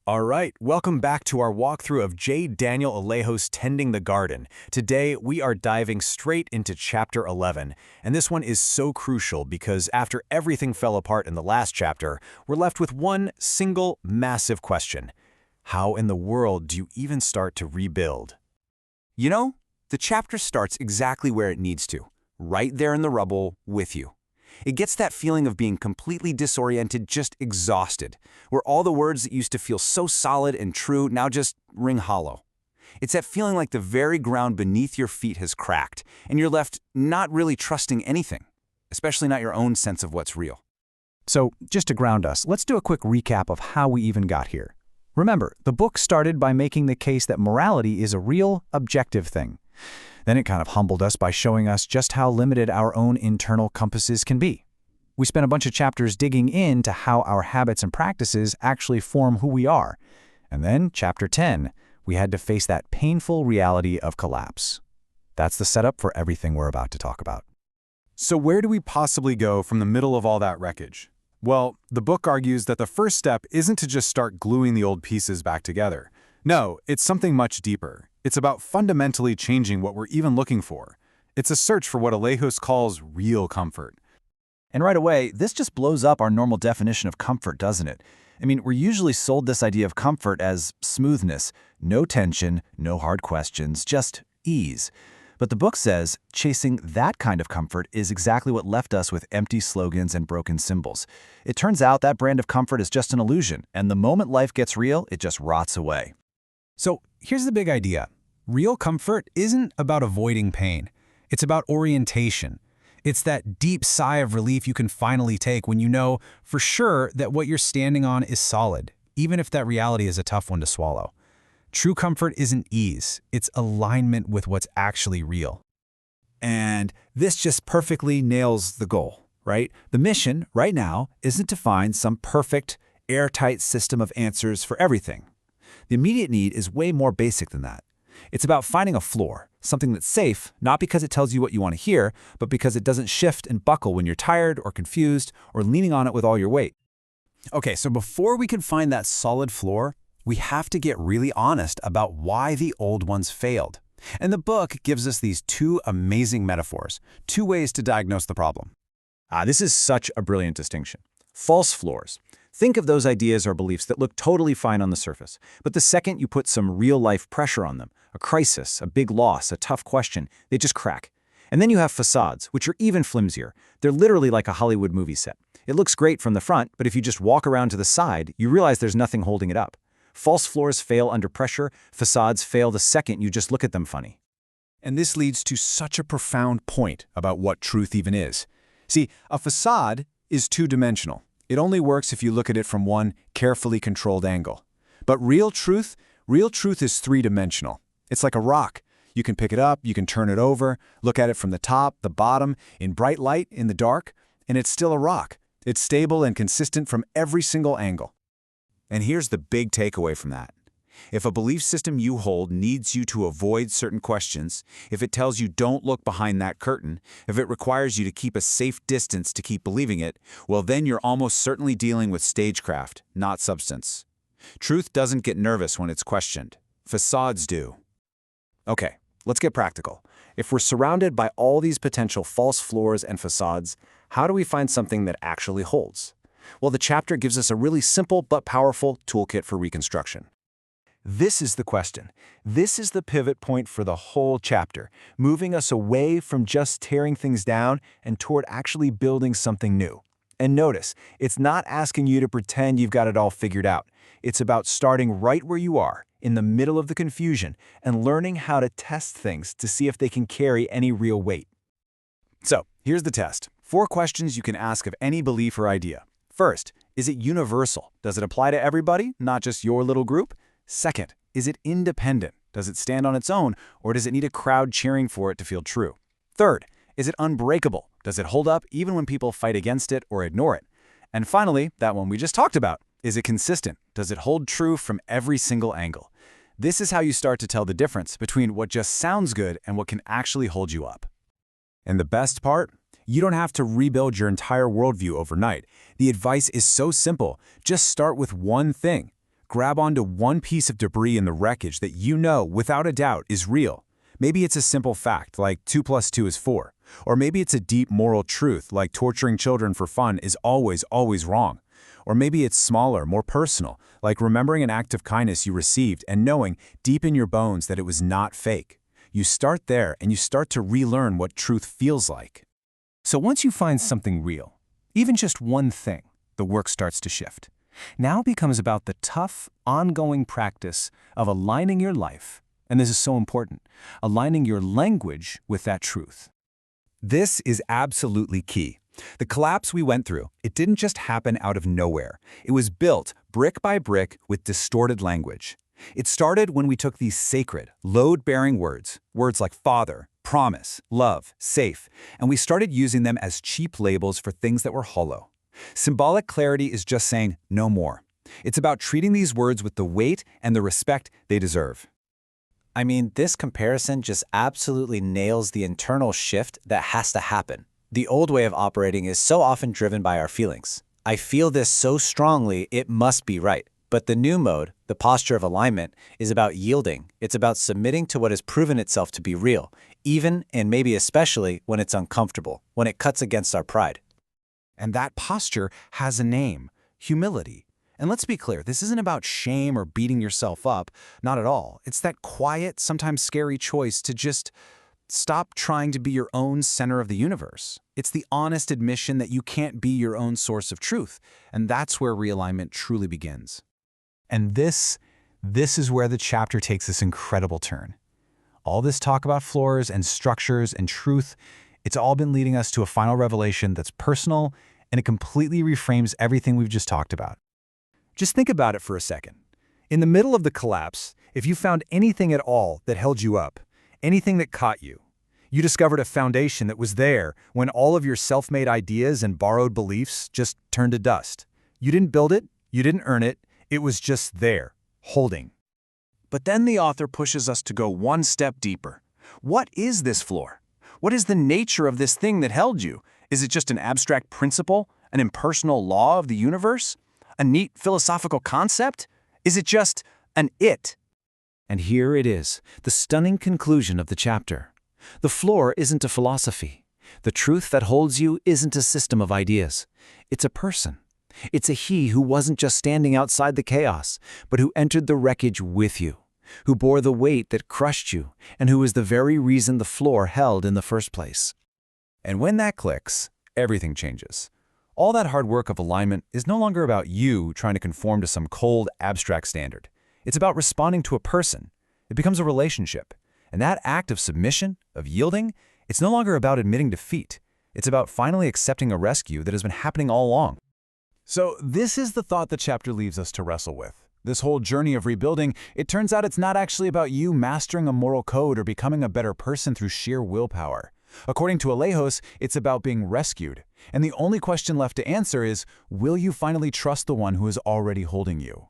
All right, welcome back to our walkthrough of J. Daniel Alejo's Tending the Garden. Today, we are diving straight into Chapter 11, and this one is so crucial because after everything fell apart in the last chapter, we're left with one single massive question. How in the world do you even start to rebuild? You know, the chapter starts exactly where it needs to, right there in the rubble with you. It gets that feeling of being completely disoriented, just exhausted, where all the words that used to feel so solid and true now just ring hollow. It's that feeling like the very ground beneath your feet has cracked, and you're left not really trusting anything, especially not your own sense of what's real. So, just to ground us, let's do a quick recap of how we even got here. Remember, the book started by making the case that morality is a real, objective thing. Then it kind of humbled us by showing us just how limited our own internal compasses can be. We spent a bunch of chapters digging into how our habits and practices actually form who we are. And then, Chapter 10, we had to face that painful reality of collapse. That's the setup for everything we're about to talk about. So where do we possibly go from the middle of all that wreckage? Well, the book argues that the first step isn't to just start gluing the old pieces back together. No, it's something much deeper. It's about fundamentally changing what we're even looking for. It's a search for what Alejo calls real comfort. And right away, this just blows up our normal definition of comfort, doesn't it? I mean, we're usually sold this idea of comfort as smoothness, no tension, no hard questions, just ease. But the book says chasing that kind of comfort is exactly what left us with empty slogans and broken symbols. It turns out that brand of comfort is just an illusion, and the moment life gets real, it just rots away. So here's the big idea. Real comfort isn't about avoiding pain. It's about orientation. It's that deep sigh of relief you can finally take when you know for sure that what you're standing on is solid, even if that reality is a tough one to swallow. True comfort isn't ease. It's alignment with what's actually real. And this just perfectly nails the goal, right? The mission right now isn't to find some perfect, airtight system of answers for everything. The immediate need is way more basic than that. It's about finding a floor, something that's safe, not because it tells you what you want to hear, but because it doesn't shift and buckle when you're tired or confused or leaning on it with all your weight. Okay, so before we can find that solid floor, we have to get really honest about why the old ones failed. And the book gives us these two amazing metaphors, two ways to diagnose the problem. This is such a brilliant distinction. False floors. Think of those ideas or beliefs that look totally fine on the surface, but the second you put some real-life pressure on them, a crisis, a big loss, a tough question, they just crack. And then you have facades, which are even flimsier. They're literally like a Hollywood movie set. It looks great from the front, but if you just walk around to the side, you realize there's nothing holding it up. False floors fail under pressure, facades fail the second you just look at them funny. And this leads to such a profound point about what truth even is. See, a facade is two-dimensional. It only works if you look at it from one carefully controlled angle. But real truth is three-dimensional. It's like a rock. You can pick it up, you can turn it over, look at it from the top, the bottom, in bright light, in the dark, and it's still a rock. It's stable and consistent from every single angle. And here's the big takeaway from that. If a belief system you hold needs you to avoid certain questions, if it tells you don't look behind that curtain, if it requires you to keep a safe distance to keep believing it, well then you're almost certainly dealing with stagecraft, not substance. Truth doesn't get nervous when it's questioned. Facades do. Okay, let's get practical. If we're surrounded by all these potential false floors and facades, how do we find something that actually holds? Well, the chapter gives us a really simple but powerful toolkit for reconstruction. This is the question. This is the pivot point for the whole chapter, moving us away from just tearing things down and toward actually building something new. And notice, it's not asking you to pretend you've got it all figured out. It's about starting right where you are, in the middle of the confusion, and learning how to test things to see if they can carry any real weight. So, here's the test. 4 questions you can ask of any belief or idea. First, is it universal? Does it apply to everybody, not just your little group? Second, is it independent? Does it stand on its own, or does it need a crowd cheering for it to feel true? Third, is it unbreakable? Does it hold up even when people fight against it or ignore it? And finally, that one we just talked about, is it consistent? Does it hold true from every single angle? This is how you start to tell the difference between what just sounds good and what can actually hold you up. And the best part? You don't have to rebuild your entire worldview overnight. The advice is so simple. Just start with one thing. grab onto one piece of debris in the wreckage that you know, without a doubt, is real. Maybe it's a simple fact, like 2 + 2 is 4. Or maybe it's a deep moral truth, like torturing children for fun is always, always wrong. Or maybe it's smaller, more personal, like remembering an act of kindness you received and knowing deep in your bones that it was not fake. You start there and you start to relearn what truth feels like. So once you find something real, even just one thing, the work starts to shift. Now it becomes about the tough, ongoing practice of aligning your life, and this is so important, aligning your language with that truth. This is absolutely key. The collapse we went through, it didn't just happen out of nowhere. It was built brick by brick with distorted language. It started when we took these sacred, load-bearing words like father, promise, love, safe, and we started using them as cheap labels for things that were hollow. Symbolic clarity is just saying no more. It's about treating these words with the weight and the respect they deserve. I mean, this comparison just absolutely nails the internal shift that has to happen. The old way of operating is so often driven by our feelings. I feel this so strongly, it must be right. But the new mode, the posture of alignment, is about yielding. It's about submitting to what has proven itself to be real, even and maybe especially when it's uncomfortable, when it cuts against our pride. And that posture has a name: humility. And let's be clear, this isn't about shame or beating yourself up, not at all. It's that quiet, sometimes scary choice to just stop trying to be your own center of the universe. It's the honest admission that you can't be your own source of truth, and that's where realignment truly begins. And this is where the chapter takes this incredible turn. All this talk about floors and structures and truth, it's all been leading us to a final revelation that's personal, and it completely reframes everything we've just talked about. Just think about it for a second. In the middle of the collapse, if you found anything at all that held you up, anything that caught you, you discovered a foundation that was there when all of your self-made ideas and borrowed beliefs just turned to dust. You didn't build it, you didn't earn it, it was just there, holding. But then the author pushes us to go one step deeper. What is this floor? What is the nature of this thing that held you? Is it just an abstract principle, an impersonal law of the universe? A neat philosophical concept? Is it just an it? And here it is, the stunning conclusion of the chapter. The floor isn't a philosophy. The truth that holds you isn't a system of ideas. It's a person. It's a he who wasn't just standing outside the chaos, but who entered the wreckage with you, who bore the weight that crushed you, and who is the very reason the floor held in the first place. And when that clicks, everything changes. All that hard work of alignment is no longer about you trying to conform to some cold, abstract standard. It's about responding to a person. It becomes a relationship. And that act of submission, of yielding, it's no longer about admitting defeat. It's about finally accepting a rescue that has been happening all along. So this is the thought the chapter leaves us to wrestle with. This whole journey of rebuilding, it turns out it's not actually about you mastering a moral code or becoming a better person through sheer willpower. According to Alejos, it's about being rescued. And the only question left to answer is, will you finally trust the one who is already holding you?